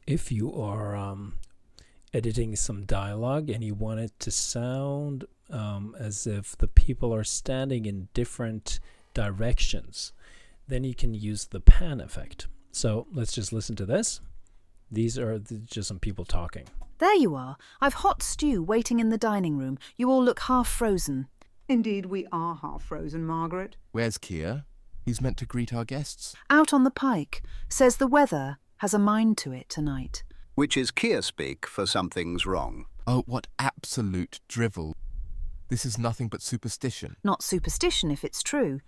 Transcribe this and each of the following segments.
if you are editing some dialogue and you want it to sound as if the people are standing in different directions, then you can use the pan effect. So let's just listen to this. These are just some people talking. There you are. I've hot stew waiting in the dining room. You all look half frozen. Indeed, we are half frozen, Margaret. Where's Keir? He's meant to greet our guests. Out on the pike. Says the weather has a mind to it tonight. Which is Keir speak for something's wrong. Oh, what absolute drivel. This is nothing but superstition. Not superstition if it's true.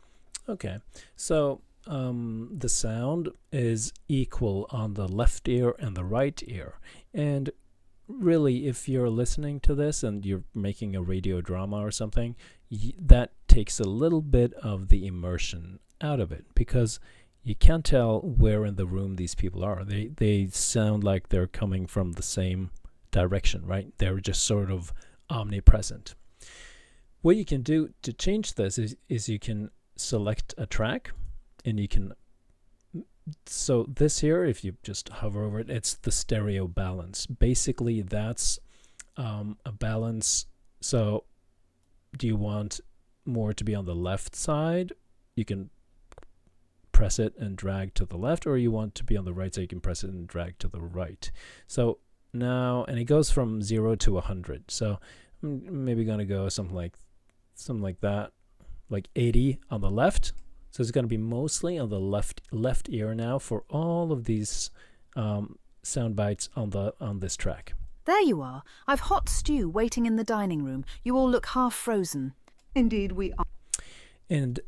Okay, so the sound is equal on the left ear and the right ear. And really, if you're listening to this and you're making a radio drama or something, that takes a little bit of the immersion out of it, because you can't tell where in the room these people are. They sound like they're coming from the same direction, right? They're just sort of omnipresent. What you can do to change this is you can select a track, and you can, so this here, if you just hover over it, it's the stereo balance. Basically, that's a balance. So do you want more to be on the left side? You can press it and drag to the left, or you want to be on the right side, you can press it and drag to the right. So now, and it goes from 0 to 100. So I'm maybe going to go something like that, like 80 on the left. So it's going to be mostly on the left ear now for all of these sound bites on this track. There you are. I've hot stew waiting in the dining room. You all look half frozen. Indeed, we are. And,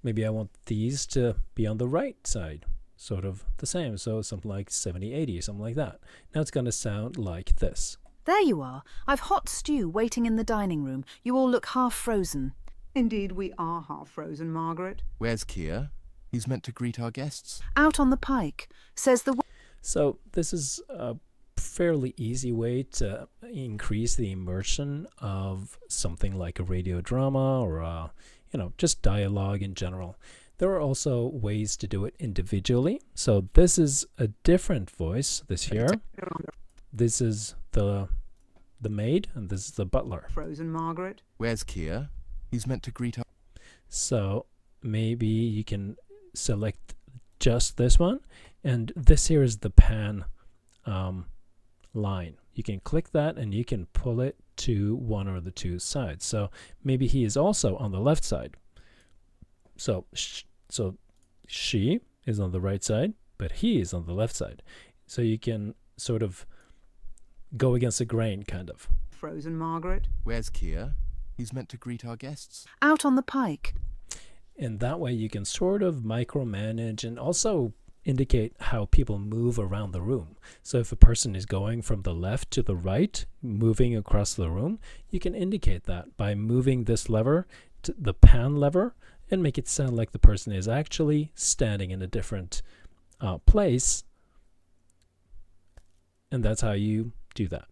maybe I want these to be on the right side, sort of the same. So something like 70, 80, something like that. Now it's going to sound like this. There you are. I've hot stew waiting in the dining room. You all look half frozen. Indeed, we are half frozen, Margaret. Where's Keir? He's meant to greet our guests. Out on the pike. Says the... So this is a fairly easy way to increase the immersion of something like a radio drama or just dialogue in general. There are also ways to do it individually. So this is a different voice, this here. This is the maid, and this is the butler. Frozen, Margaret. Where's Keir? He's meant to greet our... So maybe you can select just this one, and this here is the pan line. You can click that and you can pull it to one or the two sides. So maybe he is also on the left side. So she is on the right side, but he is on the left side. So you can sort of go against the grain, kind of. Frozen, Margaret. Where's Keir? He's meant to greet our guests. Out on the pike. And that way you can sort of micromanage and also indicate how people move around the room. So if a person is going from the left to the right, moving across the room, you can indicate that by moving this lever, to the pan lever, and make it sound like the person is actually standing in a different place. And that's how you do that.